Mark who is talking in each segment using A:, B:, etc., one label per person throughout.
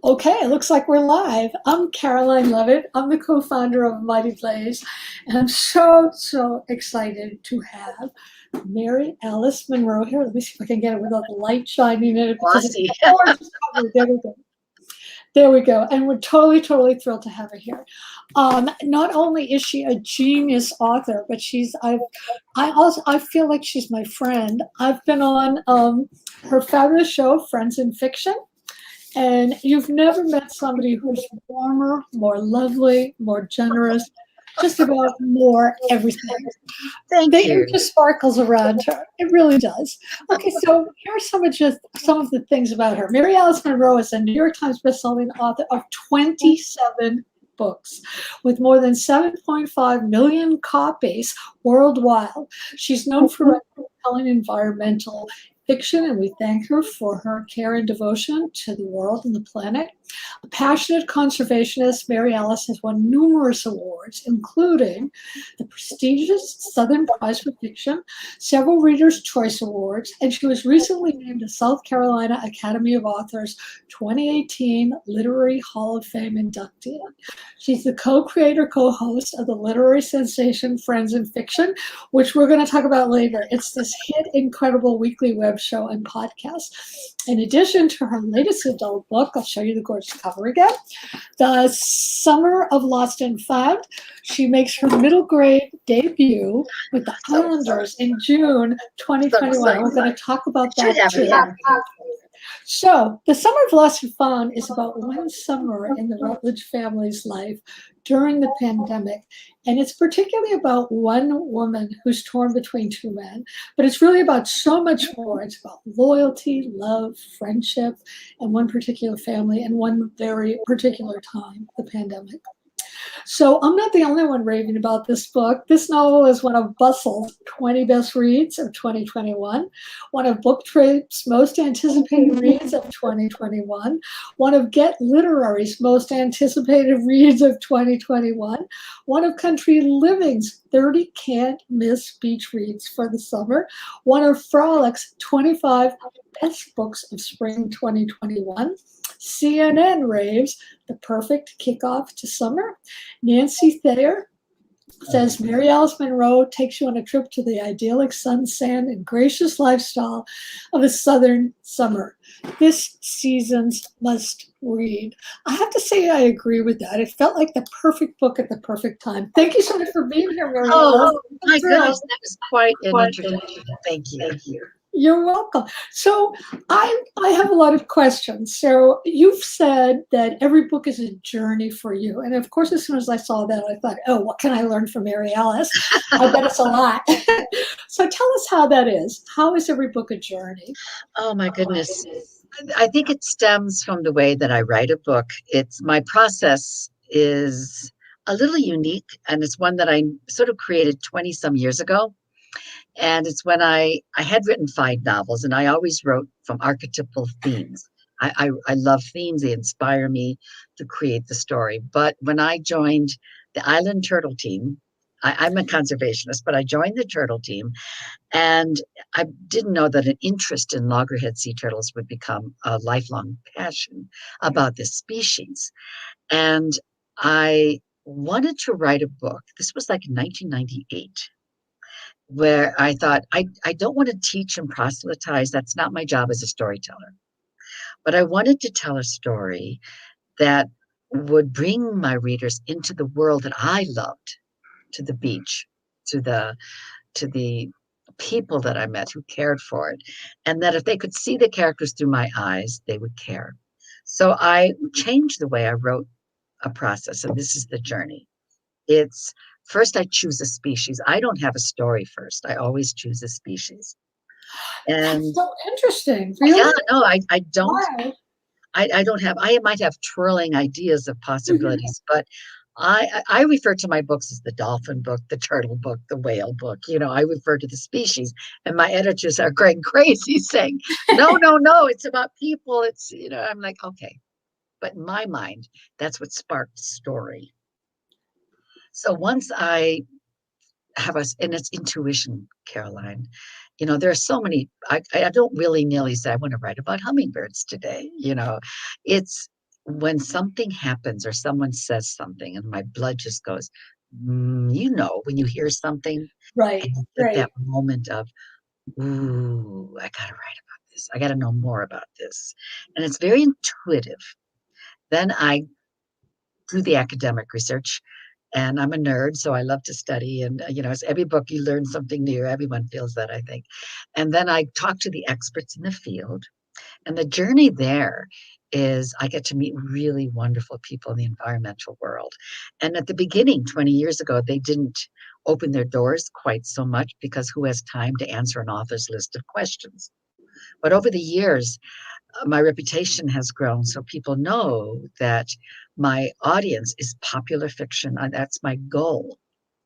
A: Okay, it looks like we're live. I'm Caroline Levitt. I'm the co-founder of Mighty Blaze, and I'm so excited to have Mary Alice Monroe here. Let me see if I can get it without the light shining in it because it's
B: Glossy.
A: a gorgeous cover. There we go. There we go. And we're totally thrilled to have her here. Not only is she a genius author, but I feel like she's my friend. I've been on her fabulous show, Friends in Fiction. And you've never met somebody who's warmer, more lovely, more generous, just about more everything.
B: Thank
A: The air
B: you.
A: just sparkles around her. It really does. Okay, so here are some of the things about her. Mary Alice Monroe is a New York Times bestselling author of 27 books with more than 7.5 million copies worldwide. She's known for writing compelling environmental fiction, and we thank her for her care and devotion to the world and the planet. A passionate conservationist, Mary Alice has won numerous awards, including the prestigious Southern Prize for Fiction, several Reader's Choice Awards, and she was recently named a South Carolina Academy of Authors 2018 Literary Hall of Fame inductee. She's the co-creator, co-host of the literary sensation Friends in Fiction, which we're going to talk about later. It's this hit, incredible weekly web show and podcast. In addition to her latest adult book, I'll show you the gorgeous cover again, The Summer of Lost and Found, she makes her middle grade debut with the
B: So,
A: Islanders in June
B: so
A: 2021.
B: excited.
A: We're going to talk about
B: Should
A: that
B: have it
A: too.
B: here.
A: So, The Summer of Lost and Found is about one summer in the Rutledge family's life during the pandemic. And it's particularly about one woman who's torn between two men. But it's really about so much more. It's about loyalty, love, friendship, and one particular family and one very particular time, the pandemic. So I'm not the only one raving about this book. This novel is one of Bustle's 20 best reads of 2021, one of Book Trade's most anticipated reads of 2021, one of Get Literary's most anticipated reads of 2021, one of Country Living's 30 can't miss beach reads for the summer, one of Frolic's 25 best books of spring 2021. CNN raves the perfect kickoff to summer. Nancy Thayer says Mary Alice Monroe takes you on a trip to the idyllic sun, sand, and gracious lifestyle of a southern summer. This season's must read. I have to say I agree with that. It felt like the perfect book at the perfect time. Thank you so much for being here, Mary Alice.
B: Oh, my goodness, that was quite an introduction. Thank you.
A: You're welcome. So I have a lot of questions. So you've said that every book is a journey for you. And of course, as soon as I saw that, I thought, oh, what can I learn from Mary Alice? I bet it's a lot. So tell us how that is. How is every book a journey?
B: Oh, my goodness. I think it stems from the way that I write a book. It's my process is a little unique, and it's one that I sort of created 20 some years ago. And it's when I had written 5 novels, and I always wrote from archetypal themes. I love themes, they inspire me to create the story. But when I joined the Island Turtle team, I'm a conservationist, but I joined the turtle team, and I didn't know that an interest in loggerhead sea turtles would become a lifelong passion about this species. And I wanted to write a book. This was like 1998, where I thought, I don't want to teach and proselytize. That's not my job as a storyteller. But I wanted to tell a story that would bring my readers into the world that I loved, to the beach, to the people that I met who cared for it, and that if they could see the characters through my eyes, they would care. So I changed the way I wrote a process, and this is the journey. It's first I choose a species. I don't have a story first. I always choose a species.
A: That's
B: And
A: so interesting.
B: yeah,
A: Really?
B: no, I don't
A: Wow.
B: I don't have I might have twirling ideas of possibilities, but I refer to my books as the dolphin book, the turtle book, the whale book. I refer to the species, and my editors are going crazy saying, no, it's about people. I'm like, okay. But in my mind, that's what sparked the story. So once I have us, and it's intuition, Caroline. There are so many. I don't really nilly say I want to write about hummingbirds today. It's when something happens or someone says something and my blood just goes, when you hear something and
A: Right,
B: you get that
A: right.
B: moment of, ooh, I gotta write about this. I gotta know more about this. And it's very intuitive. Then I do the academic research, and I'm a nerd, so I love to study. And, it's every book you learn something new. Everyone feels that, I think. And then I talk to the experts in the field. And the journey there is I get to meet really wonderful people in the environmental world. And at the beginning, 20 years ago, they didn't open their doors quite so much because who has time to answer an author's list of questions? But over the years, my reputation has grown. So people know that my audience is popular fiction. That's my goal,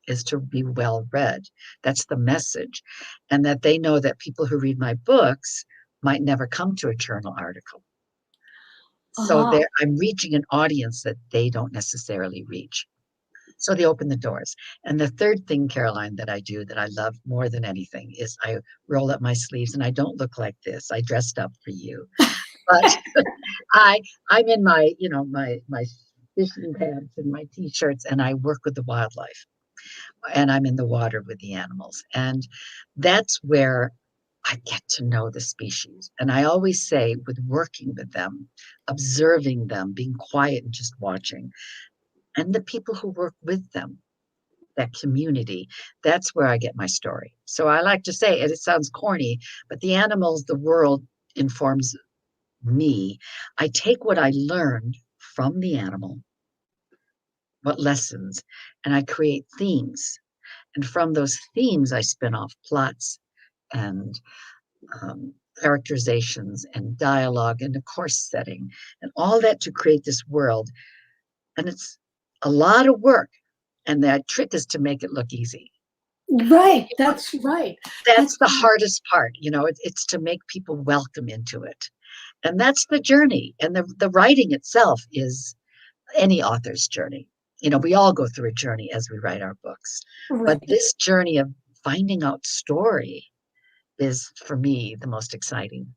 B: is to be well read. That's the message. And that they know that people who read my books might never come to a journal article. So
A: Ah,
B: I'm reaching an audience that they don't necessarily reach. So they open the doors. And the third thing, Caroline, that I do that I love more than anything is I roll up my sleeves, and I don't look like this. I dressed up for you, but I I'm in my fishing pants and my t-shirts, and I work with the wildlife, and I'm in the water with the animals. And that's where I get to know the species. And I always say, with working with them, observing them, being quiet and just watching, and the people who work with them, that community, that's where I get my story. So I like to say, and it sounds corny, but the animals, the world informs me. I take what I learned from the animal, what lessons, and I create themes. And from those themes, I spin off plots and characterizations and dialogue and, of course, setting and all that to create this world. And it's a lot of work. And the trick is to make it look easy.
A: right. That's right.
B: That's
A: That's
B: the
A: right.
B: hardest part. It's to make people welcome into it. And that's the journey. And the writing itself is any author's journey. We all go through a journey as we write our books. But
A: Right.
B: this journey of finding out story is, for me, the most exciting.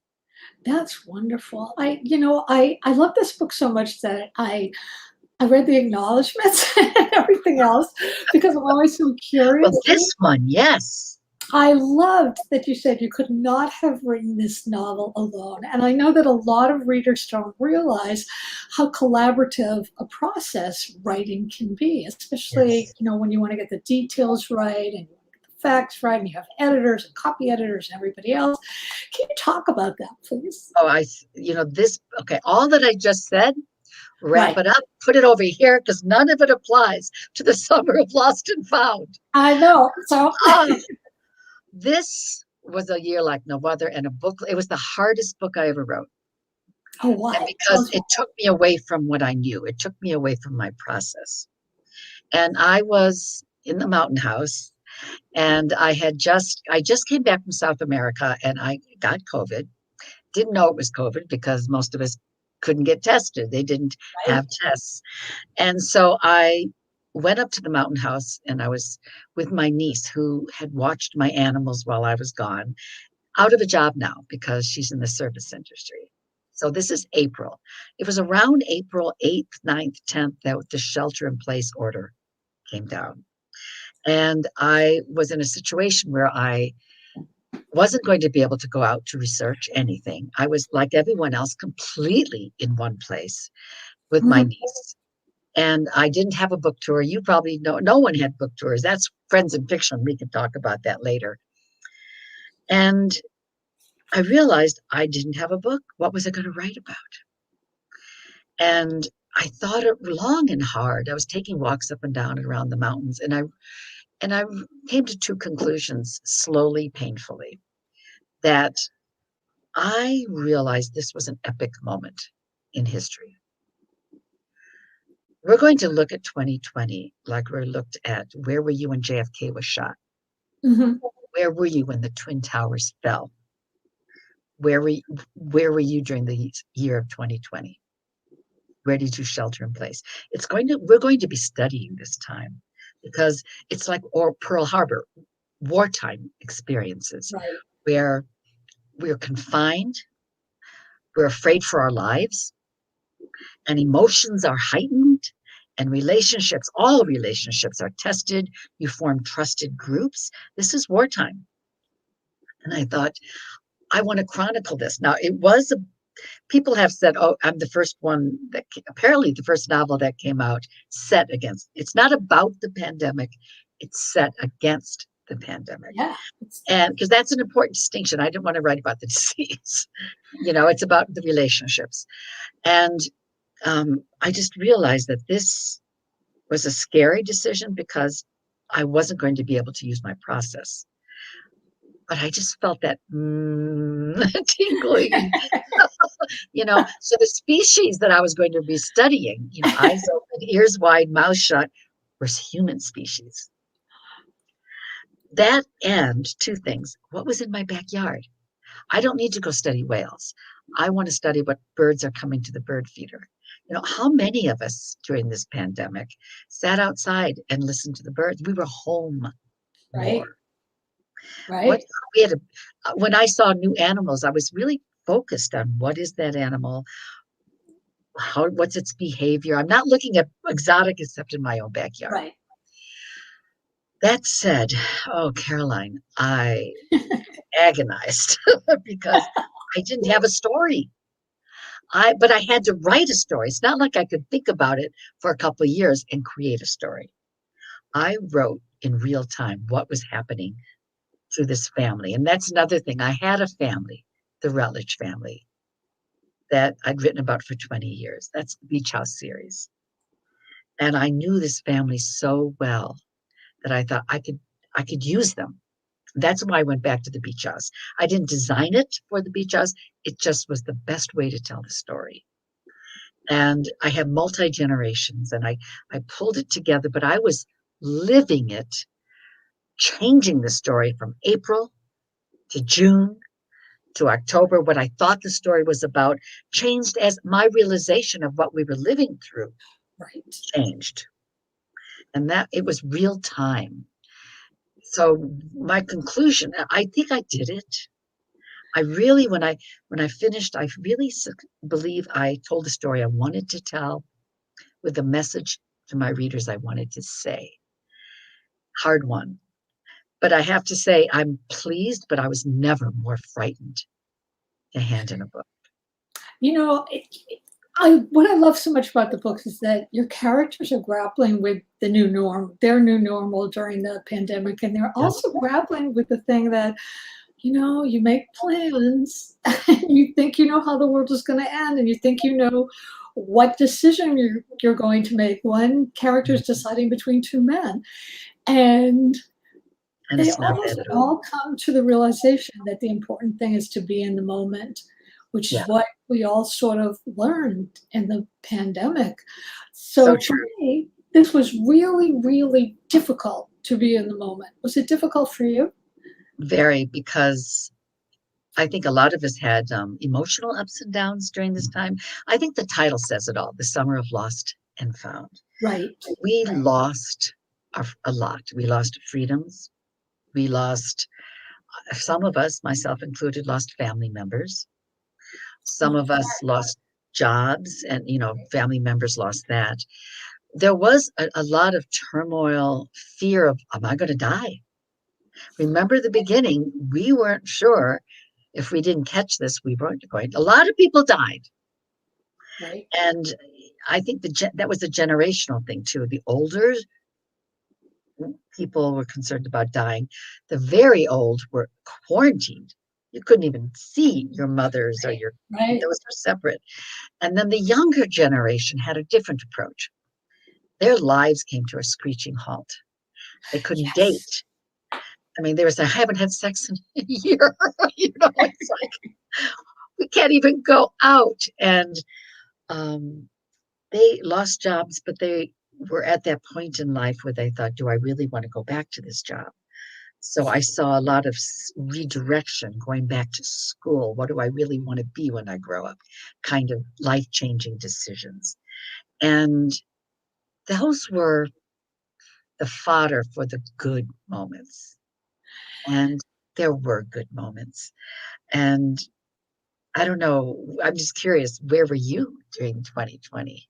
A: That's wonderful. I love this book so much that I read the acknowledgments and everything else because I'm always so
B: Well,
A: curious.
B: this one, yes.
A: I loved that you said you could not have written this novel alone. And I know that a lot of readers don't realize how collaborative a process writing can be, especially,
B: Yes.
A: when you want to get the details right and you want to get the facts right and you have editors and copy editors and everybody else. Can you talk about that, please?
B: Oh, this, okay, all that I just said, wrap
A: Right.
B: it up, put it over here, because none of it applies to the summer of Lost and Found.
A: I know. So,
B: Ah, this was a year like no other, and it was the hardest book I ever wrote.
A: oh,
B: And
A: why? Tell
B: because
A: us
B: it
A: why.
B: took me away from what I knew, it took me away from my process. And I was in the mountain house, and I just came back from South America, and I got COVID. Didn't know it was COVID because most of us couldn't get tested. They didn't
A: Right?
B: have tests. And so I went up to the mountain house, and I was with my niece who had watched my animals while I was gone, out of a job now because she's in the service industry. So this is April. It was around April 8th, 9th, 10th that the shelter in place order came down. And I was in a situation where I wasn't going to be able to go out to research anything. I was, like everyone else, completely in one place with my
A: Mhm.
B: niece. And I didn't have a book tour. You probably know no one had book tours. That's Friends in Fiction. We can talk about that later. And I realized I didn't have a book. What was I going to write about? And I thought it long and hard. I was taking walks up and down and around the mountains, and I came to two conclusions slowly, painfully, that I realized this was an epic moment in history. We're going to look at 2020 like we looked at where were you when JFK was shot?
A: Mhm.
B: Where were you when the Twin Towers fell? Where were you, where were you during the year of 2020? Where did you shelter in place? We're going to be studying this time because it's like or Pearl Harbor, wartime experiences
A: Right.
B: where we're confined, we're afraid for our lives, and emotions are heightened, and relationships, all relationships are tested. You form trusted groups. This is wartime. And I thought, I want to chronicle this. Now, it was a people have said, oh, I'm the first one that apparently the first novel that came out set against. It's not about the pandemic, it's set against the pandemic.
A: Yeah.
B: And because that's an important distinction. I didn't want to write about the disease. It's about the relationships. And I just realized that this was a scary decision because I wasn't going to be able to use my process. But I just felt that tingling. So the species that I was going to be studying, eyes open, ears wide, mouth shut, was human species. That and two things. What was in my backyard? I don't need to go study whales. I want to study what birds are coming to the bird feeder. How many of us during this pandemic sat outside and listened to the birds? We were home
A: Right.
B: more. What
A: Right.
B: we had when I saw new animals, I was really focused on what is that animal? What's its behavior? I'm not looking at exotic except in my own backyard.
A: Right.
B: That said, oh, Caroline, I agonized because I didn't have a story. But I had to write a story. It's not like I could think about it for a couple of years and create a story. I wrote in real time what was happening to this family. And that's another thing. I had a family, the Rutledge family, that I'd written about for 20 years. That's the Beach House series. And I knew this family so well that I thought I could use them. That's why I went back to the beach house. I didn't design it for the beach house. It just was the best way to tell the story. And I have multi-generations and I pulled it together, but I was living it, changing the story from April to June to October. What I thought the story was about changed as my realization of what we were living through changed. And that it was real time. So my conclusion, I think I did it. I really, when I finished, I really believe I told the story I wanted to tell with the message to my readers I wanted to say. Hard one. But I have to say, I'm pleased, but I was never more frightened to hand in a book.
A: What I love so much about the books is that your characters are grappling with the new norm, their new normal during the pandemic, and they're
B: Yeah.
A: also grappling with the thing that, you make plans and you think you know how the world is going to end, and you think you know what decision you're going to make. One character is deciding between two men, and
B: And
A: they
B: it's not
A: almost
B: that at all.
A: all come to the realization that the important thing is to be in the moment, which is
B: Yeah.
A: what we all sort of learned in the pandemic.
B: So
A: So for
B: true.
A: me, this was really, really difficult to be in the moment. Was it difficult for you?
B: Very, because I think a lot of us had emotional ups and downs during this time. I think the title says it all, The Summer of Lost and Found.
A: Right.
B: We lost a lot. We lost freedoms. We lost, some of us, myself included, lost family members. Some
A: Oh,
B: of us lost jobs and, family members lost that. There was a lot of turmoil, fear of, am I going to die? Remember the beginning, we weren't sure if we didn't catch this, we weren't going. A lot of people died.
A: right.
B: And I think that was a generational thing too. The older people were concerned about dying. The very old were quarantined. You couldn't even see your mothers or
A: Right.
B: those were separate. And then the younger generation had a different approach. Their lives came to a screeching halt. They couldn't
A: Yes.
B: date. I mean, they were saying, I haven't had sex in a year. It's like, we can't even go out. And they lost jobs, but they were at that point in life where they thought, do I really want to go back to this job? So I saw a lot of redirection, going back to school. What do I really want to be when I grow up? Kind of life-changing decisions. And those were the fodder for the good moments. And there were good moments. And I don't know. I'm just curious, where were you during 2020?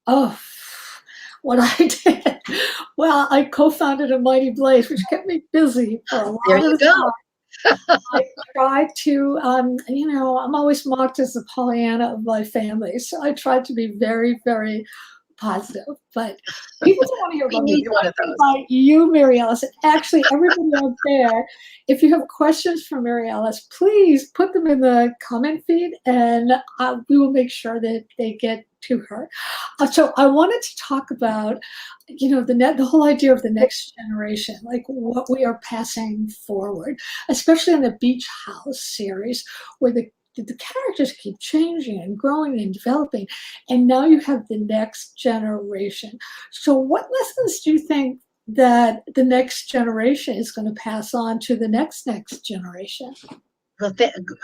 A: Oh, what I did. Well, I co-founded a Mighty Blaze, which kept me busy for a
B: There
A: lot of
B: you
A: the
B: go.
A: time. I tried to, I'm always mocked as the Pollyanna of my family. So I tried to be very, very positive. But people don't want to hear
B: We
A: about me.
B: need
A: They
B: one
A: want
B: of
A: to hear
B: those.
A: about you, Mary Alice. And actually, everybody out there, if you have questions for Mary Alice, please put them in the comment feed and we will make sure that they get to her. So I wanted to talk about, the whole idea of the next generation, like what we are passing forward, especially in the Beach House series, where the characters keep changing and growing and developing, and now you have the next generation. So, what lessons do you think that the next generation is going to pass on to the next generation?
B: Well,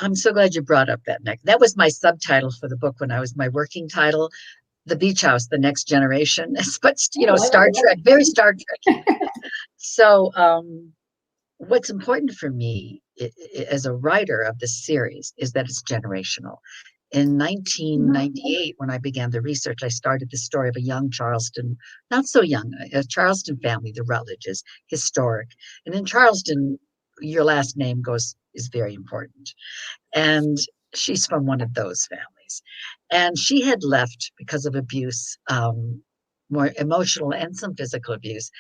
B: I'm so glad you brought up that next. That was my subtitle for the book when I was my working title, The Beach House, The Next Generation. But,
A: Oh, I
B: Star
A: love
B: Trek, very Star Trekky.
A: it.
B: So, what's important for me as a writer of this series is that it's generational. In 1998, when I began the research, I started the story of a young Charleston, not so young, a Charleston family, the Rutledges, historic. And in Charleston, your last name is very important. And she's from one of those families. And she had left because of abuse, more emotional and some physical abuse.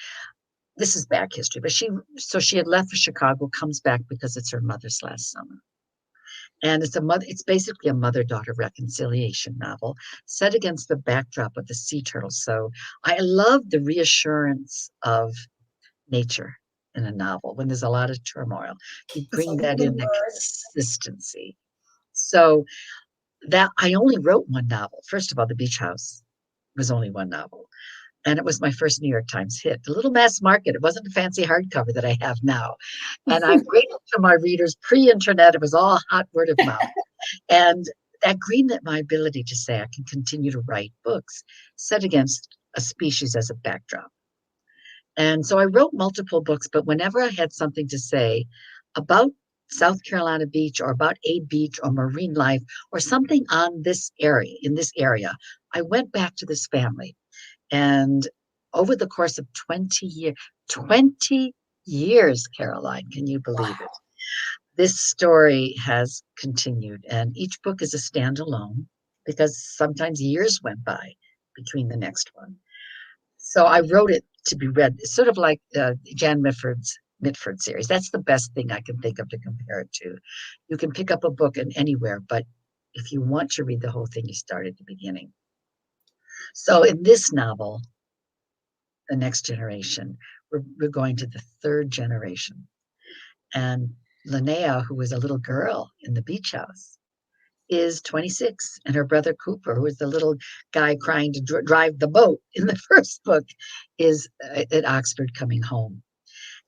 B: This is back history, but she had left for Chicago, comes back because it's her mother's last summer. And it's basically a mother-daughter reconciliation novel set against the backdrop of the sea turtle. So I love the reassurance of nature in a novel when there's a lot of turmoil. You
A: It's a
B: bring that in,
A: living
B: the
A: word.
B: consistency. So that I only wrote one novel. First of all, The Beach House was only one novel. And it was my first New York Times hit. A little mass market. It wasn't a fancy hardcover that I have now. And I'm grateful to my readers. Pre-internet, it was all hot word of mouth. And that greenlit my ability to say I can continue to write books set against a species as a backdrop. And so I wrote multiple books, but whenever I had something to say about South Carolina beach or about a beach or marine life or something on this area, in this area, I went back to this family. And over the course of 20 years, Caroline, can you believe
A: Wow.
B: it? This story has continued, and each book is a standalone because sometimes years went by between the next one. So I wrote it to be read. It's sort of like Jan Mitford's Mitford series. That's the best thing I can think of to compare it to. You can pick up a book in anywhere, but if you want to read the whole thing, you start at the beginning. So in this novel, The Next Generation, we're going to the third generation. And Linnea, who was a little girl in the beach house, is 26, and her brother Cooper, who is the little guy crying to drive the boat in the first book, is at Oxford coming home.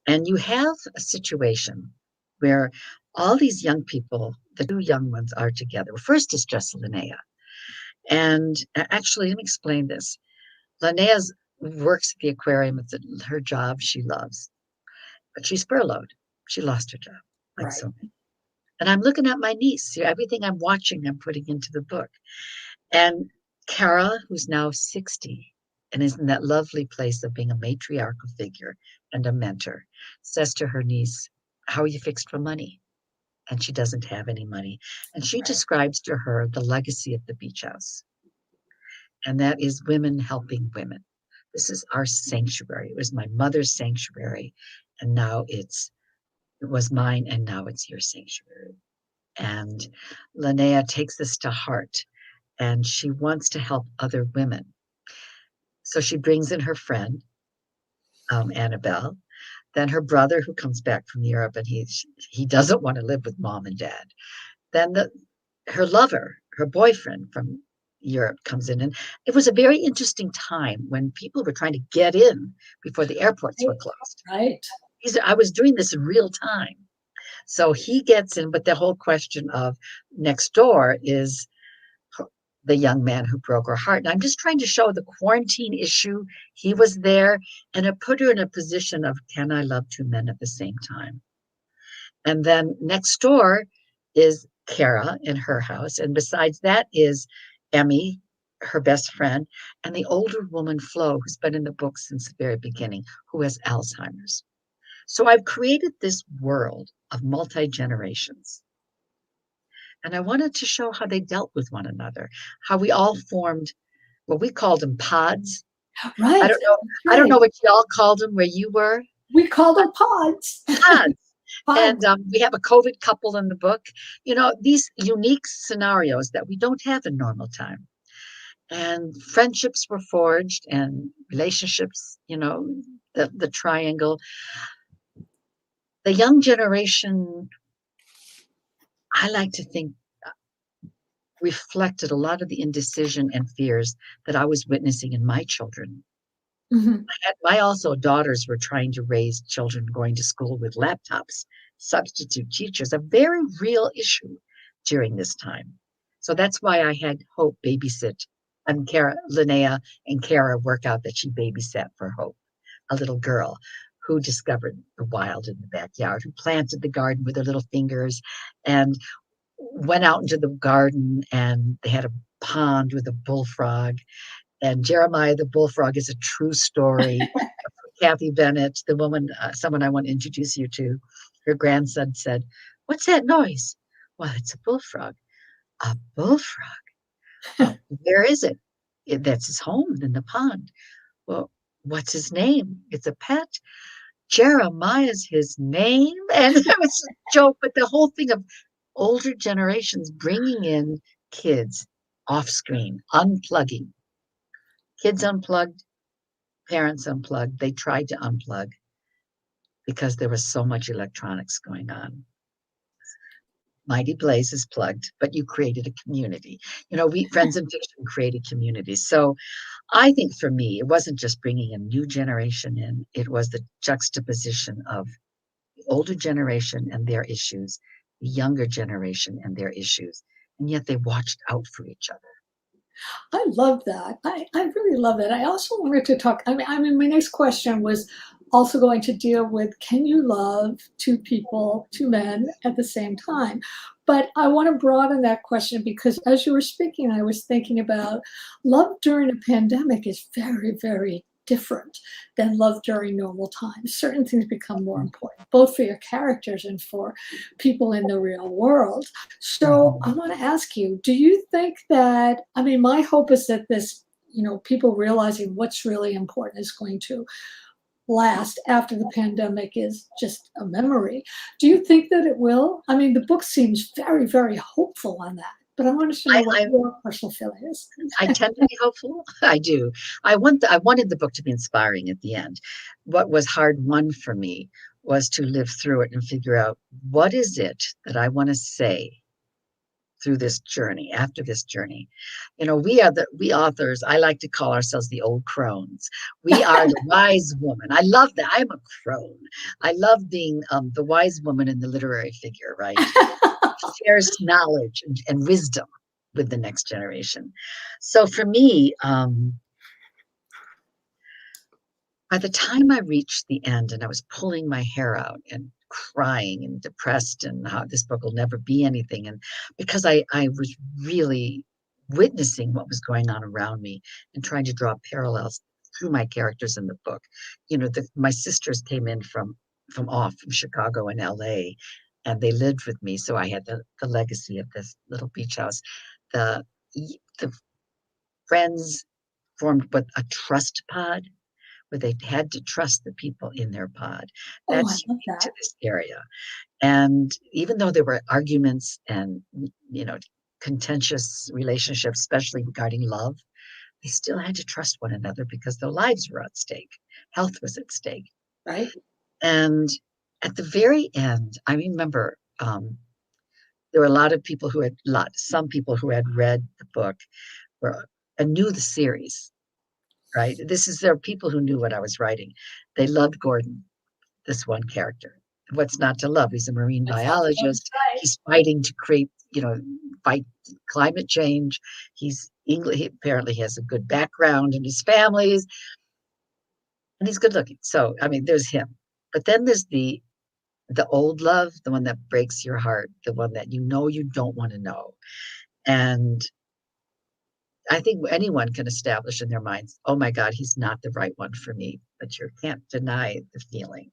B: And you have a situation where all these young people, the two young ones, are together. First is just Linnea. And actually, let me explain this. Linnea works at the aquarium. It's her job she loves, but she's furloughed. She lost her job, like
A: Right.
B: so many. And I'm looking at my niece. Everything I'm watching, I'm putting into the book. And Kara, who's now 60 and is in that lovely place of being a matriarchal figure and a mentor, says to her niece, "How are you fixed for money?" And she doesn't have any money. And she
A: Right.
B: describes to her the legacy of the beach house. And that is women helping women. This is our sanctuary. It was my mother's sanctuary. And now it was mine, and now it's your sanctuary. And Linnea takes this to heart, and she wants to help other women. So she brings in her friend, Annabelle, then her brother who comes back from Europe, and he doesn't want to live with mom and dad. Then her lover, her boyfriend from Europe comes in. And it was a very interesting time when people were trying to get in before the airports were closed.
A: Right.
B: I was doing this in real time. So he gets in, but the whole question of next door is the young man who broke her heart. And I'm just trying to show the quarantine issue. He was there, and it put her in a position of, can I love two men at the same time? And then next door is Kara in her house. And besides that is Emmy, her best friend, and the older woman, Flo, who's been in the book since the very beginning, who has Alzheimer's. So I've created this world of multi generations. And I wanted to show how they dealt with one another, how we all formed what we called them pods. I
A: Right.
B: don't know.
A: That's
B: I don't
A: right.
B: know what y'all called them where you were.
A: We called them pods.
B: Pods. And
A: Pods.
B: we have a COVID couple in the book. These unique scenarios that we don't have in normal time. And friendships were forged and relationships, the triangle. The young generation, I like to think, reflected a lot of the indecision and fears that I was witnessing in my children.
A: Mhm.
B: My also daughters were trying to raise children going to school with laptops, substitute teachers, a very real issue during this time. So that's why I had Hope babysit, and Linnea and Kara work out that she babysat for Hope, a little girl who discovered the wild in the backyard, who planted the garden with her little fingers and went out into the garden, and they had a pond with a bullfrog. And Jeremiah the bullfrog is a true story. Kathy Bennett, the woman, someone I want to introduce you to, her grandson said, "What's that noise?" "Well, it's a bullfrog." "A bullfrog? Where is it?" "That's his home in the pond." "Well, what's his name?" "It's a pet." "Jeremiah's his name?" And it was a joke, but the whole thing of older generations bringing in kids off screen, unplugging. Kids unplugged, parents unplugged. They tried to unplug because there was so much electronics going on. Mighty Blaze is plugged, but you created a community. We Friends in Fiction created communities. So I think for me, it wasn't just bringing a new generation in, it was the juxtaposition of the older generation and their issues, the younger generation and their issues. And yet they watched out for each other.
A: I love that. I really love that. I also wanted to talk. My next question was also going to deal with, can you love two people, two men at the same time? But I want to broaden that question because as you were speaking, I was thinking about love during a pandemic is very, very different than love during normal times. Certain things become more important, both for your characters and for people in the real world. So I
B: Mhm.
A: want to ask you, do you think that, my hope is that this, people realizing what's really important is going to last after the pandemic is just a memory. Do you think that it will? The book seems very, very hopeful on that, but I wanted to know
B: I,
A: what
B: I
A: your personal feeling is.
B: I tend to be hopeful. I do. I wanted the book to be inspiring at the end. What was hard won for me was to live through it and figure out what is it that I want to say through this journey, after this journey. We authors, I like to call ourselves the old crones. We are the wise woman. I love that. I'm a crone. I love being the wise woman in the literary figure, right? Shares knowledge and wisdom with the next generation. So for me, by the time I reached the end and I was pulling my hair out and crying and depressed and how this book will never be anything, and because I was really witnessing what was going on around me and trying to draw parallels through my characters in the book. My sisters came in from Chicago and LA, and they lived with me, so I had the legacy of this little beach house. The the friends formed what a trust pod, where they had to trust the people in their pod.
A: Oh, I
B: That's
A: love
B: unique to
A: that.
B: this area. And even though there were arguments and, you know, contentious relationships, especially regarding love, they still had to trust one another because their lives were at stake. Health was at stake.
A: Right?
B: And at the very end, I remember there were a lot of people some people who had read the book were, and knew the series, right? There are people who knew what I was writing. They loved Gordon, this one character. What's not to love? He's a marine
A: That's not
B: biologist.
A: right.
B: He's fighting to fight climate change. He's English. He apparently has a good background in his families, and he's good looking. So, I mean, there's him. But then there's the The old love, the one that breaks your heart, the one that you know you don't want to know. And I think anyone can establish in their minds, oh my God, he's not the right one for me. But you can't deny the feeling,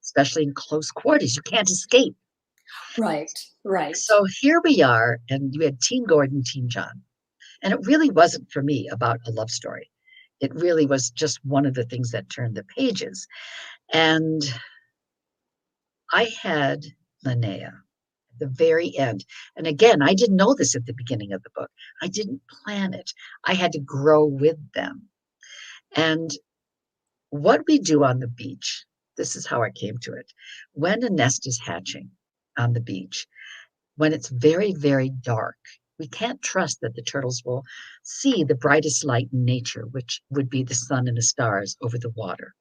B: especially in close quarters. You can't escape.
A: Right, right.
B: So here we are, and you had Teen Gordon, Teen John. And it really wasn't for me about a love story. It really was just one of the things that turned the pages. And I had Linnea at the very end. And again, I didn't know this at the beginning of the book. I didn't plan it. I had to grow with them. And what we do on the beach, this is how I came to it. When a nest is hatching on the beach, when it's very, very dark, we can't trust that the turtles will see the brightest light in nature, which would be the sun and the stars over the water.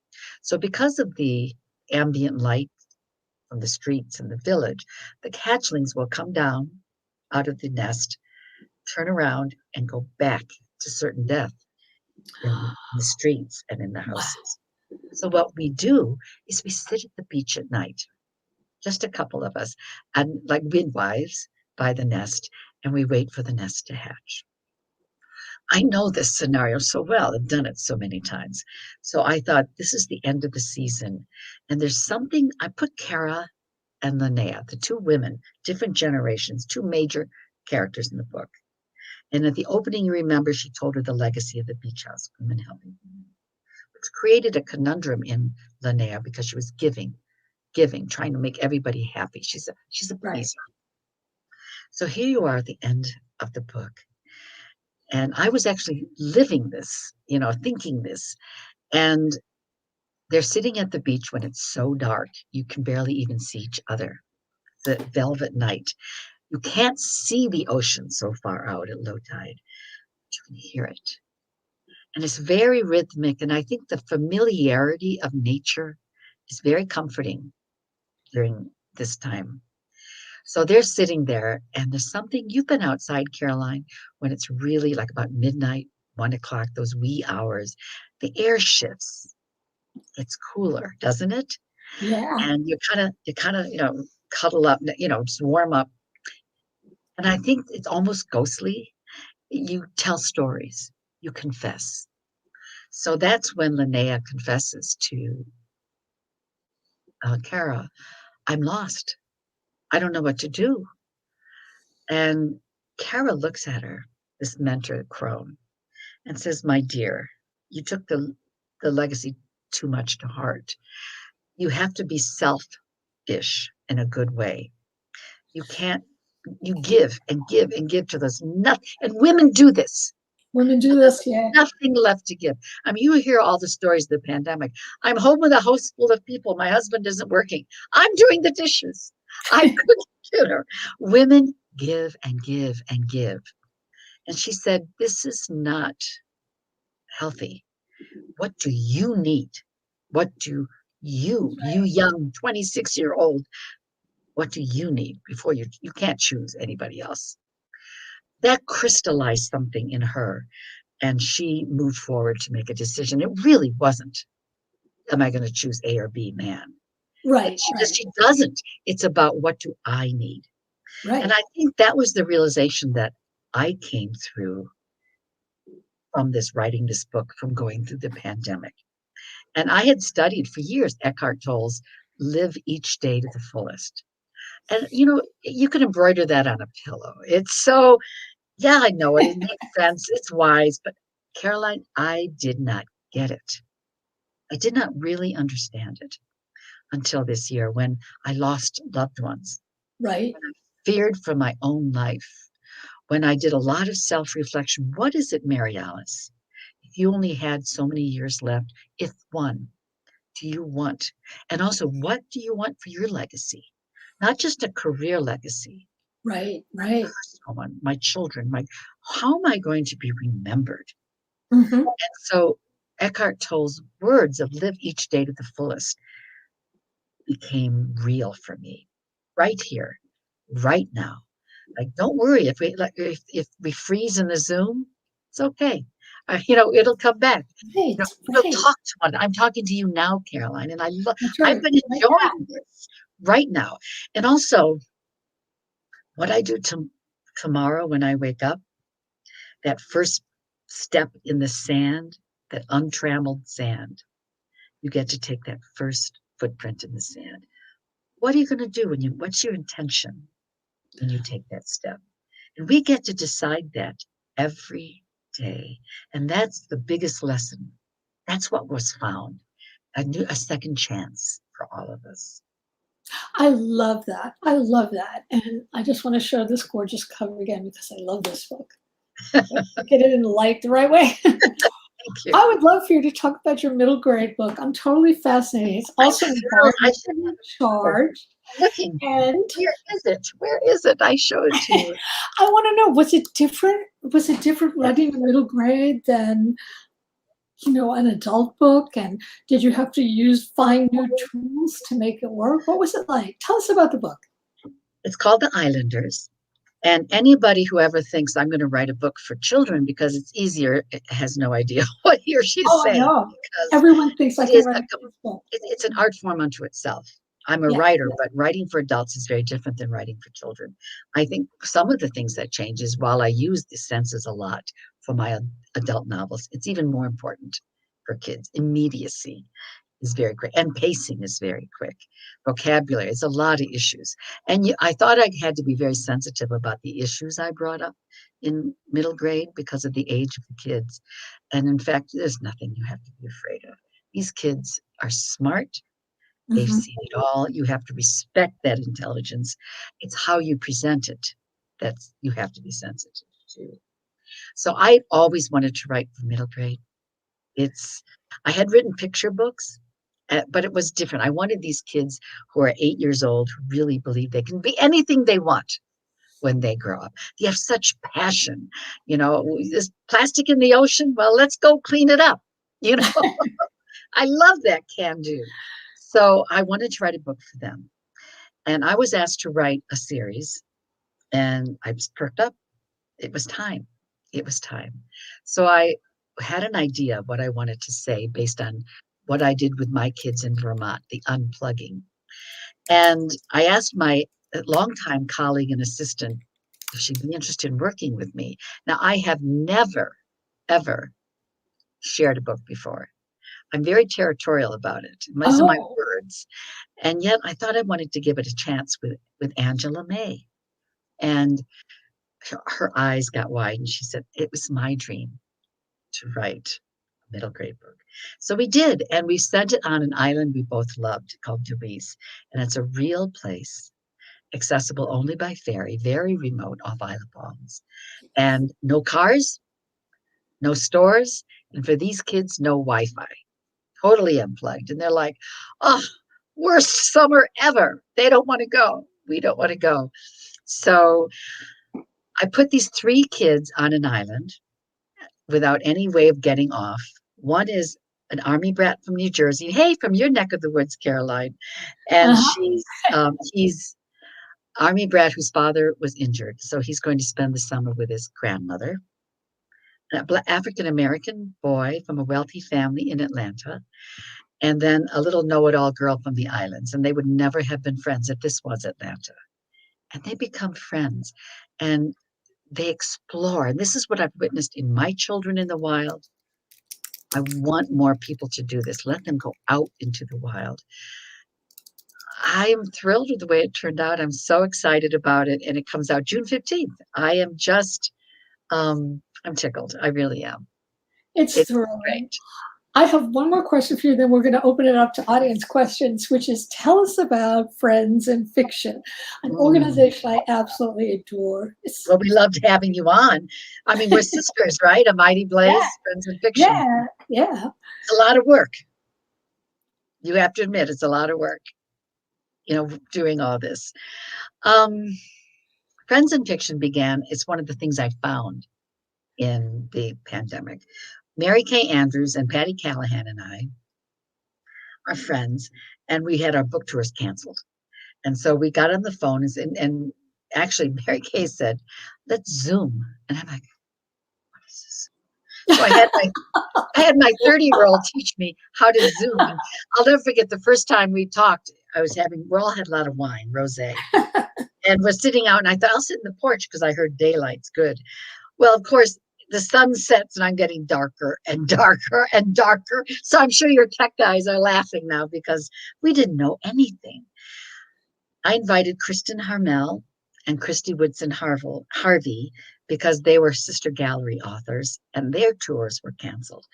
B: So, because of the ambient light from the streets and the village, the hatchlings will come down out of the nest, turn around, and go back to certain death in the streets and in the
A: Wow.
B: houses. So, what we do is we sit at the beach at night, just a couple of us, and like midwives by the nest, and we wait for the nest to hatch. I know this scenario so well. I've done it so many times. So I thought this is the end of the season. And there's something I put Kara and Linnea, the two women, different generations, two major characters in the book. And at the opening, you remember she told her the legacy of the beach house, women helping women, which created a conundrum in Linnea because she was giving, trying to make everybody happy. She's a
A: Right.
B: pleaser. So here you are at the end of the book. And I was actually living this, thinking this. And they're sitting at the beach when it's so dark, you can barely even see each other. The velvet night. You can't see the ocean so far out at low tide, but you can hear it. And it's very rhythmic. And I think the familiarity of nature is very comforting during this time. So they're sitting there, and there's something. You've been outside, Caroline, when it's really like about midnight, 1 o'clock, those wee hours. The air shifts. It's cooler, doesn't it?
A: Yeah.
B: And cuddle up, just warm up. And I think it's almost ghostly. You tell stories, you confess. So that's when Linnea confesses to Kara, I'm lost. I don't know what to do. And Kara looks at her, this mentor crone, and says, my dear, you took the legacy too much to heart. You have to be selfish in a good way. You can't, you give and give and give to those nothing. And women do this.
A: Women do this, yeah.
B: Nothing left to give. I mean, you hear all the stories of the pandemic. I'm home with a house full of people. My husband isn't working. I'm doing the dishes. I'm cooking dinner. Women give and give and give. And she said, this is not healthy. What do you need? What do you young 26-year-old, what do you need before you can't choose anybody else? That crystallized something in her, and she moved forward to make a decision. It really wasn't, am I going to choose A or B man?
A: Right, right,
B: She doesn't. It's about what do I need? And
A: right.
B: I think that was the realization that I came through from this writing this book, from going through the pandemic. And I had studied for years Eckhart Tolle's live each day to the fullest. And you can embroider that on a pillow. It's so, yeah, I know it. It makes sense. It's wise. But Caroline, I did not get it. I did not really understand it until this year when I lost loved ones,
A: Right.
B: feared for my own life, when I did a lot of self reflection. What is it, Mary Alice? If you only had so many years left, if one, do you want? And also, what do you want for your legacy? Not just a career legacy.
A: Right, right.
B: Someone, my children, how am I going to be remembered?
A: Hmm.
B: And so Eckhart Tolle's words of live each day to the fullest became real for me right here, right now. Like, don't worry if we freeze in the Zoom, it's okay. It'll come back.
A: Right,
B: We'll
A: right.
B: talk to one. I'm talking to you now, Caroline, and
A: That's
B: I've
A: right.
B: been
A: Right
B: enjoying this right now. And also, what I do tomorrow when I wake up, that first step in the sand, that untrammeled sand, you get to take that first footprint in the sand. What are you going to do what's your intention when you take that step? And we get to decide that every day. And that's the biggest lesson. That's what was found. A second chance for all of us.
A: I love that. I love that. And I just want to show this gorgeous cover again because I love this book. Get it in the light the right way.
B: Thank you.
A: I would love for you to talk about your middle grade book. I'm totally fascinated. It's also
B: I should
A: environmentally charged.
B: looking.
A: And
B: Where is it? Where is it? I showed it to you.
A: I want to know, was it different? Was it different writing in middle grade than, an adult book? And did you have to find new tools to make it work? What was it like? Tell us about the book.
B: It's called The Islanders. And anybody who ever thinks I'm going to write a book for children because it's easier has no idea what he or she is
A: Oh, I
B: saying,
A: know.
B: because
A: Everyone thinks I
B: it
A: can
B: is
A: write a kid's book.
B: it's an art form unto itself. I'm a
A: Yeah.
B: writer, but writing for adults is very different than writing for children. I think some of the things that change is while I use the senses a lot for my adult novels, it's even more important for kids. Immediacy is very quick, and pacing is very quick. Vocabulary, it's a lot of issues. And I thought I had to be very sensitive about the issues I brought up in middle grade because of the age of the kids. And in fact, there's nothing you have to be afraid of. These kids are smart. They've
A: Mhm.
B: seen it all. You have to respect that intelligence. It's how you present it that you have to be sensitive to. So I always wanted to write for middle grade. It's I had written picture books, but it was different. I wanted these kids who are 8 years old who really believe they can be anything they want when they grow up. They have such passion. There's plastic in the ocean. Well, let's go clean it up. You know, I love that can do. So I wanted to write a book for them. And I was asked to write a series, and I was perked up. It was time. It was time. So I had an idea of what I wanted to say based on what I did with my kids in Vermont, the unplugging. And I asked my longtime colleague and assistant if she'd be interested in working with me. Now, I have never, ever shared a book before. I'm very territorial about it. These are my
A: Oh,
B: words. And yet I thought I wanted to give it a chance with Angela May. And her eyes got wide and she said, it was my dream to write a middle grade book. So we did. And we sent it on an island we both loved called Deweese. And it's a real place, accessible only by ferry, very remote off Isle of Palms. And no cars, no stores. And for these kids, no Wi Fi, totally unplugged. And they're like, oh, worst summer ever. They don't want to go. We don't want to go. So I put these three kids on an island without any way of getting off. One is an army brat from New Jersey. Hey, from your neck of the woods, Caroline. And
A: uh-huh.
B: he's army brat whose father was injured. So he's going to spend the summer with his grandmother. An African American boy from a wealthy family in Atlanta. And then a little know-it-all girl from the islands. And they would never have been friends if this was Atlanta. And they become friends. And they explore. And this is what I've witnessed in my children in the wild. I want more people to do this. Let them go out into the wild. I'm thrilled with the way it turned out. I'm so excited about it. And it comes out June 15th. I am just, I'm tickled. I really am.
A: It's
B: It's
A: thrilling.
B: great.
A: I have one more question for you, then we're going to open it up to audience questions, which is tell us about Friends in Fiction, an
B: Mm.
A: organization I absolutely adore.
B: Well, we loved having you on. I mean, we're sisters, right? A Mighty
A: Yeah,
B: Blaze, Friends in Fiction.
A: yeah, yeah.
B: It's a lot of work. You have to admit, it's a lot of work, doing all this. Um, Friends in Fiction began, it's one of the things I found in the pandemic. Mary Kay Andrews and Patty Callahan and I are friends, and we had our book tours canceled. And so we got on the phone, and actually, Mary Kay said, let's Zoom. And I'm like, what is this? So I had my 30-year-old teach me how to Zoom. And I'll never forget the first time we talked. we all had a lot of wine, rosé, and we're sitting out, and I thought I'll sit in the porch because I heard daylight's good. Well, of course, the sun sets and I'm getting darker and darker and darker. So I'm sure your tech guys are laughing now because we didn't know anything. I invited Kristen Harmel and Christy Woodson Harvey because they were Sister Gallery authors and their tours were canceled.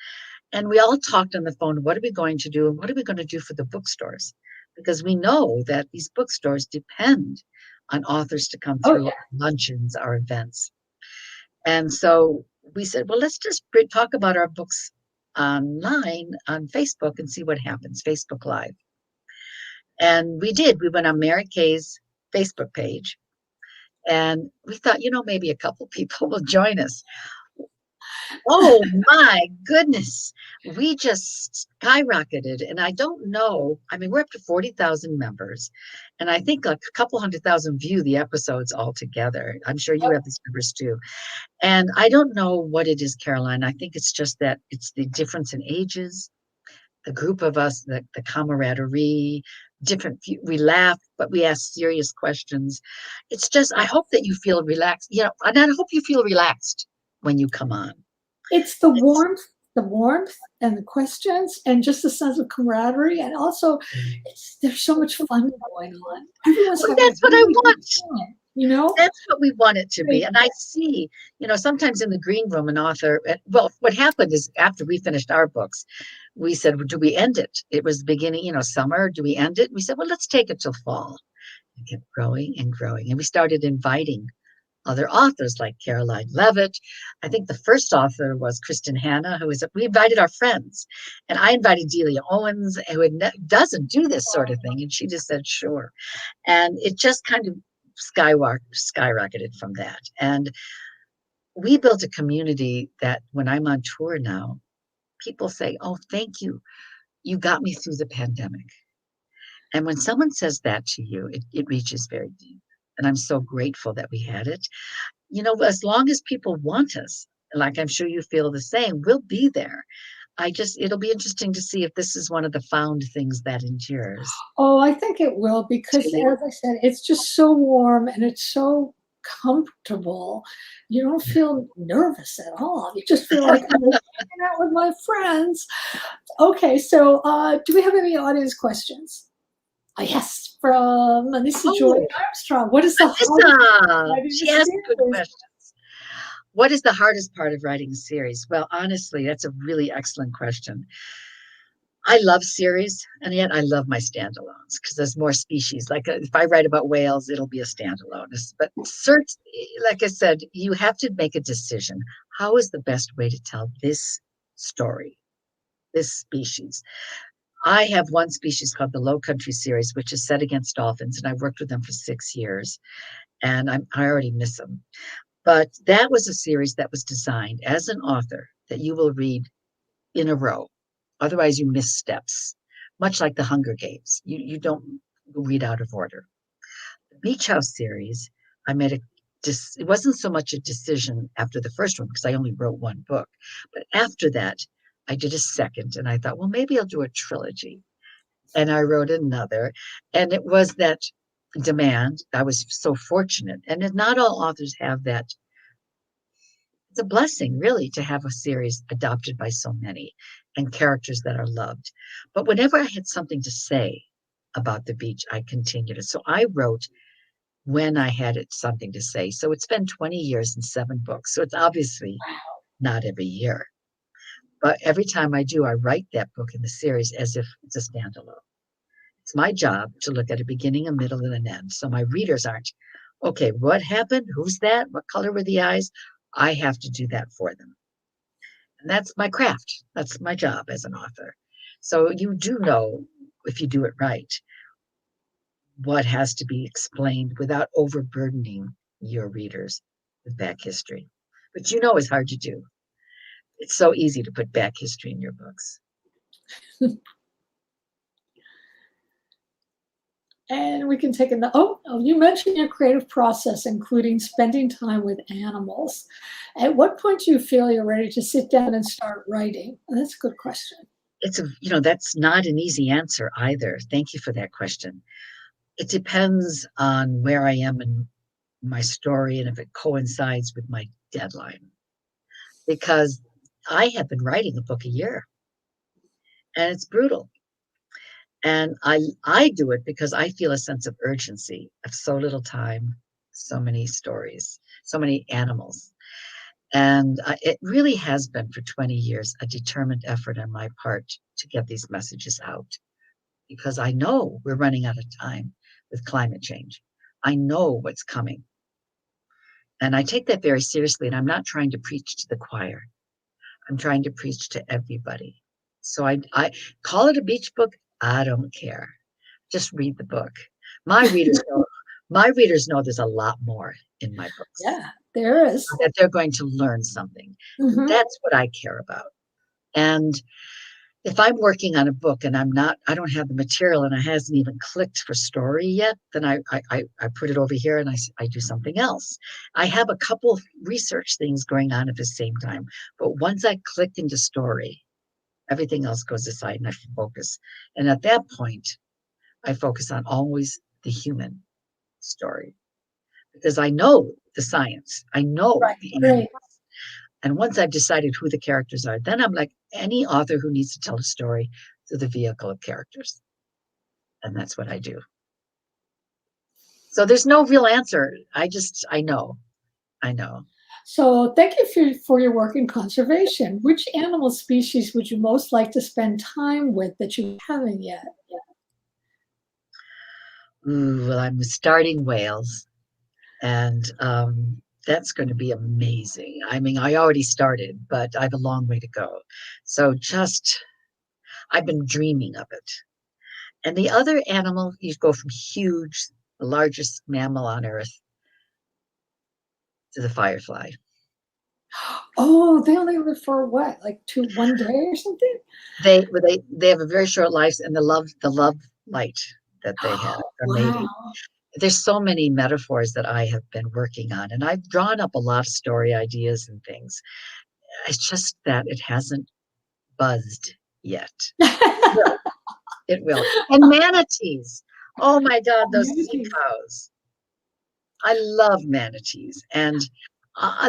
B: And we all talked on the phone, what are we going to do? And what are we going to do for the bookstores? Because we know that these bookstores depend on authors to come
A: Oh,
B: through
A: yeah.
B: luncheons or events. And so we said, well, let's just talk about our books online on Facebook and see what happens, Facebook Live. And we did. We went on Mary Kay's Facebook page and we thought, maybe a couple people will join us. Oh my goodness. We just skyrocketed. And I don't know. I mean, we're up to 40,000 members. And I think like a couple 100,000 view the episodes all together. I'm sure you have these numbers too. And I don't know what it is, Caroline. I think it's just that it's the difference in ages, the group of us, the camaraderie, we laugh, but we ask serious questions. It's just, I hope that you feel relaxed, and I hope you feel relaxed when you come on.
A: It's the warmth and the questions and just the sense of camaraderie. And also there's so much fun going on. Everyone's
B: Well,
A: having
B: that's what I
A: really good
B: want.
A: time,
B: That's what we want it to be. And I see, sometimes in the green room, an author, well, what happened is after we finished our books, we said, well, do we end it? It was the beginning, summer. Do we end it? We said, well, let's take it till fall. It kept growing and growing. And we started inviting other authors like Caroline Levitt. I think the first author was Kristen Hanna, we invited our friends. And I invited Delia Owens, who doesn't do this sort of thing. And she just said, sure. And it just kind of skyrocketed from that. And we built a community that when I'm on tour now, people say, oh, thank you. You got me through the pandemic. And when someone says that to you, it reaches very deep. And I'm so grateful that we had it. As long as people want us, like I'm sure you feel the same, we'll be there. It'll be interesting to see if this is one of the found things that endures.
A: Oh, I think it will because, as I said, it's just so warm and it's so comfortable. You don't feel nervous at all. You just feel like I'm hanging out with my friends. Okay, so do we have any audience questions? Oh, yes, from Anissa Joy Armstrong. What is the hardest?
B: She asked good questions. What is the hardest part of writing a series? Well, honestly, that's a really excellent question. I love series, and yet I love my standalones because there's more species. Like if I write about whales, it'll be a standalone. But like I said, you have to make a decision. How is the best way to tell this story, this species? I have one species called the Low Country series, which is set against dolphins, and I've worked with them for 6 years, and I already miss them. But that was a series that was designed as an author that you will read in a row. Otherwise, you miss steps, much like the Hunger Games. You don't read out of order. The Beach House series, it wasn't so much a decision after the first one because I only wrote one book. But after that, I did a second and I thought, well, maybe I'll do a trilogy. And I wrote another. And it was that demand. I was so fortunate. And not all authors have that. It's a blessing, really, to have a series adopted by so many and characters that are loved. But whenever I had something to say about the beach, I continued it. So I wrote when I had something to say. So it's been 20 years and 7 books. So it's obviously not every year. But every time I do, I write that book in the series as if it's a standalone. It's my job to look at a beginning, a middle, and an end. So my readers aren't, okay, what happened? Who's that? What color were the eyes? I have to do that for them. And that's my craft. That's my job as an author. So you do know, if you do it right, what has to be explained without overburdening your readers with back history. But it's hard to do. It's so easy to put back history in your books.
A: And we can take you mentioned your creative process, including spending time with animals. At what point do you feel you're ready to sit down and start writing? That's a good question.
B: that's not an easy answer either. Thank you for that question. It depends on where I am in my story and if it coincides with my deadline. Because I have been writing a book a year and it's brutal. And I do it because I feel a sense of urgency of so little time, so many stories, so many animals. And it really has been for 20 years a determined effort on my part to get these messages out because I know we're running out of time with climate change. I know what's coming. And I take that very seriously. And I'm not trying to preach to the choir, I'm trying to preach to everybody. So I call it a beach book. I don't care. Just read the book. My readers know, my readers know there's a lot more in my books,
A: Yeah, there is.
B: that they're going to learn something.
A: Mm-hmm.
B: That's what I care about. And if I'm working on a book and I don't have the material and it hasn't even clicked for story yet, then I put it over here and I do something else. I have a couple of research things going on at the same time, but once I click into story, everything else goes aside and I focus. And at that point, I focus on always the human story because I know the science, I know
A: Right,
B: the animals.
A: right.
B: And once I've decided who the characters are, then I'm like any author who needs to tell a story through the vehicle of characters. And that's what I do. So there's no real answer. I know. I know.
A: So thank you for your work in conservation. Which animal species would you most like to spend time with that you haven't yet?
B: Ooh, well, I'm starting whales, and that's going to be amazing. I mean, I already started, but I have a long way to go. So I've been dreaming of it. And the other animal, you go from huge, the largest mammal on Earth, to the firefly.
A: Oh, they only live for what, like 1 day or something?
B: They have a very short life, and the love light that they have for mating.
A: Wow.
B: There's so many metaphors that I have been working on, and I've drawn up a lot of story ideas and things. It's just that it hasn't buzzed yet. It will. It will. And manatees. Oh my God, those sea
A: Amazing.
B: cows. I love manatees. And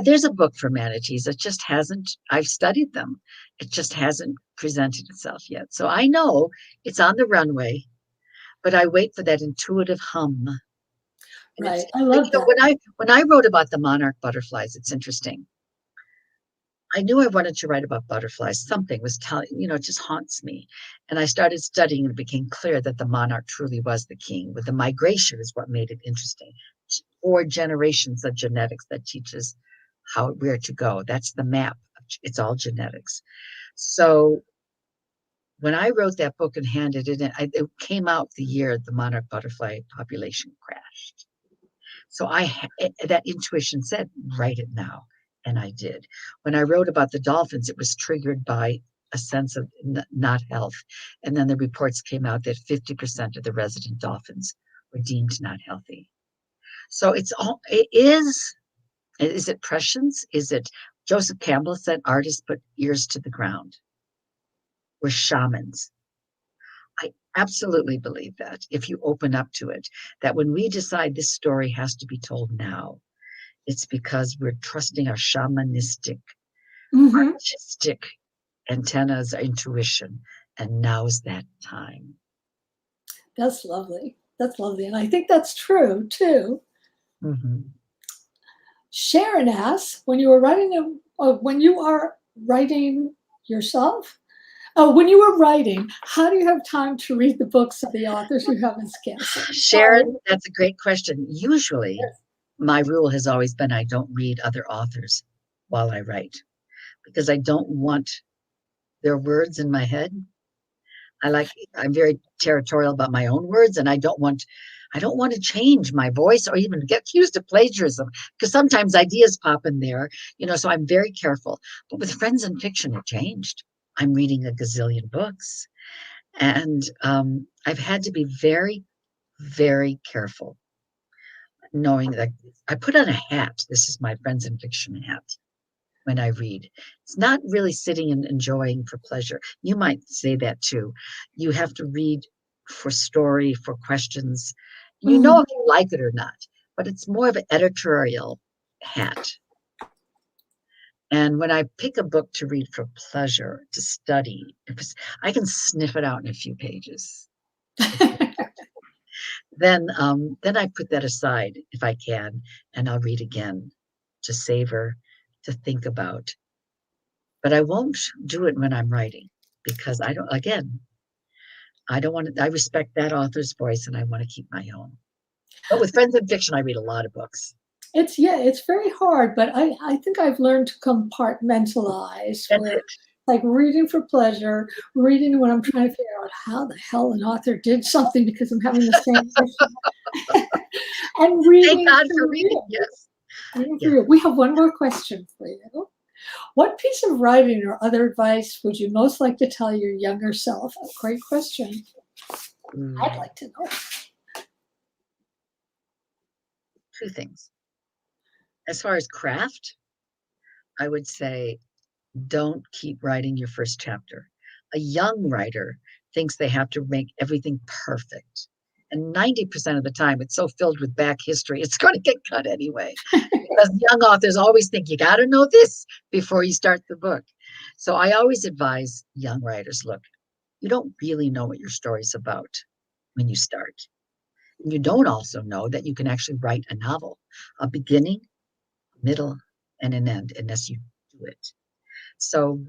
B: there's a book for manatees. It just hasn't, I've studied them. It just hasn't presented itself yet. So I know it's on the runway, but I wait for that intuitive hum. And
A: Right.
B: it's
A: I
B: like,
A: love that.
B: when I wrote about the monarch butterflies, it's interesting. I knew I wanted to write about butterflies. Something was telling, it just haunts me. And I started studying, and it became clear that the monarch truly was the king. But the migration is what made it interesting. 4 generations of genetics that teaches where to go. That's the map. It's all genetics. So when I wrote that book and handed it in, it came out the year the monarch butterfly population crashed. So that intuition said, write it now. And I did. When I wrote about the dolphins, it was triggered by a sense of not health. And then the reports came out that 50% of the resident dolphins were deemed not healthy. So is it prescience? Is it, Joseph Campbell said, artists put ears to the ground. We're shamans. I absolutely believe that if you open up to it, that when we decide this story has to be told now, it's because we're trusting our shamanistic,
A: Hmm.
B: artistic antennas, our intuition, and now's that time.
A: That's lovely. That's lovely. And I think that's true too.
B: Mm-hmm.
A: Sharon asks, when you are writing yourself, when you are writing, how do you have time to read the books of the authors you haven't guessed? Sorry.
B: Sharon, that's a great question. Usually, my rule has always been I don't read other authors while I write because I don't want their words in my head. I'm very territorial about my own words, and I don't want to change my voice or even get accused of plagiarism because sometimes ideas pop in there, so I'm very careful. But with friends in fiction, it changed. I'm reading a gazillion books, and I've had to be very, very careful, knowing that I put on a hat. This is my friends in fiction hat when I read. It's not really sitting and enjoying for pleasure. You might say that too. You have to read for story, for questions. You know
A: Mhm.
B: if you like it or not, but it's more of an editorial hat. And when I pick a book to read for pleasure, to study, I can sniff it out in a few pages. Then I put that aside if I can, and I'll read again to savor, to think about. But I won't do it when I'm writing because I don't. Again, I don't want to. I respect that author's voice, and I want to keep my own. But with friends in fiction, I read a lot of books.
A: It's very hard, but I think I've learned to compartmentalize
B: That's
A: where
B: it.
A: like reading for pleasure, reading when I'm trying to figure out how the hell an author did something because I'm having the same issue, and
B: Thank
A: reading
B: God
A: for
B: for reading.
A: real.
B: Yes.
A: Reading for
B: Yeah.
A: real. We have one more question for you. What piece of writing or other advice would you most like to tell your younger self? A great question. I'd
B: Mm,
A: like to know.
B: two things. As far as craft, I would say don't keep writing your first chapter. A young writer thinks they have to make everything perfect. And 90% of the time, it's so filled with back history, it's going to get cut anyway. Because young authors always think you got to know this before you start the book. So I always advise young writers look, you don't really know what your story's about when you start. You don't also know that you can actually write a novel, a beginning, middle, and an end, unless you do it. So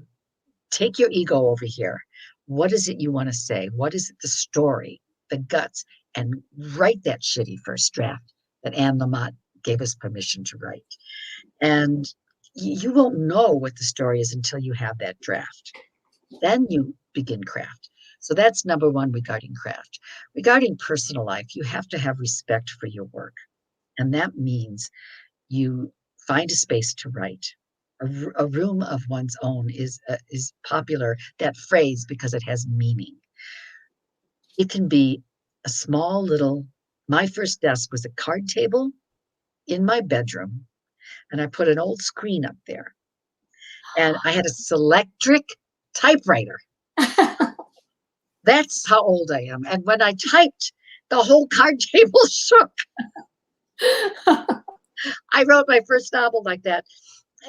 B: take your ego over here. What is it you want to say? What is it, the story, the guts, and write that shitty first draft that Anne Lamott gave us permission to write. And you won't know what the story is until you have that draft. Then you begin craft. So that's number one regarding craft. Regarding personal life, you have to have respect for your work. And that means you find a space to write. A room of one's own is popular, that phrase, because it has meaning. It can be a small little, my first desk was a card table in my bedroom, and I put an old screen up there. And I had a Selectric typewriter. That's how old I am. And when I typed, the whole card table shook. I wrote my first novel like that.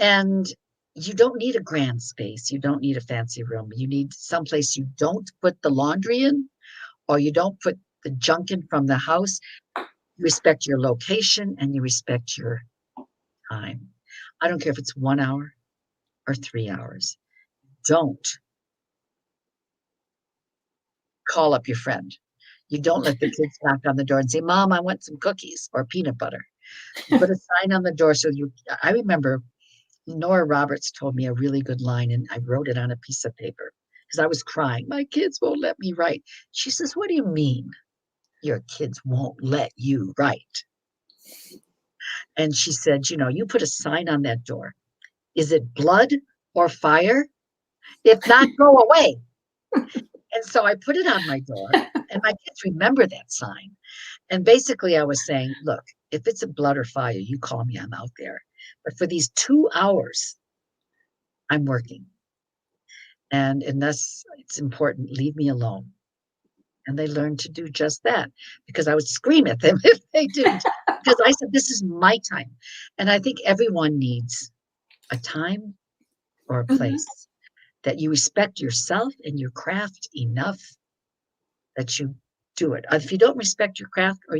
B: And you don't need a grand space. You don't need a fancy room. You need someplace you don't put the laundry in, or you don't put the junk in from the house. You respect your location and you respect your time. I don't care if it's 1 hour or 3 hours. Don't call up your friend. You don't let the kids knock on the door and say, Mom, I want some cookies or peanut butter. You put a sign on the door so you, I remember Nora Roberts told me a really good line, and I wrote it on a piece of paper because I was crying. My kids won't let me write. She says, What do you mean your kids won't let you write? And she said, you put a sign on that door. Is it blood or fire? If not, go away. And so I put it on my door, and my kids remember that sign. And basically, I was saying, look, if it's a blood or fire, you call me, I'm out there. But for these 2 hours, I'm working. And unless it's important, leave me alone. And they learned to do just that because I would scream at them if they didn't. Because I said, this is my time. And I think everyone needs a time or a
A: Mhm.
B: place that you respect yourself and your craft enough that you do it. If you don't respect your craft or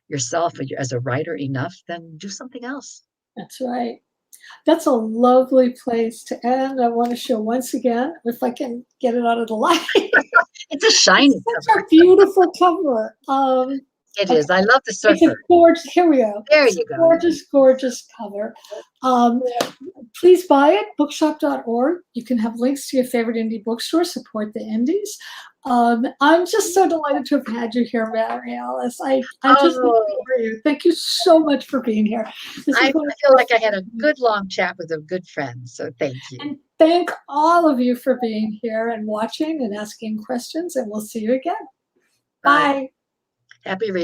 B: yourself or as a writer enough, then do something else.
A: That's right. That's a lovely place to end. I want to show once again, if I can get it out of the light.
B: It's a
A: It's
B: shiny
A: such
B: cover.
A: a beautiful cover.
B: It
A: Okay,
B: is. I love the
A: it's a
B: surfer.
A: gorgeous. Here we go.
B: There
A: It's a
B: you go.
A: gorgeous, gorgeous cover. Um, Please buy it. Bookshop.org. You can have links to your favorite indie bookstore. Support the indies. I'm just so delighted to have had you here, Mary Alice. I just
B: Oh,
A: adore you. Thank you so much for being here. This
B: I
A: is one of
B: feel
A: the
B: like
A: best
B: I had a
A: things.
B: good long chat with a good friend. So thank you.
A: And thank all of you for being here and watching and asking questions. And we'll see you again.
B: Bye.
A: Bye.
B: Happy reading.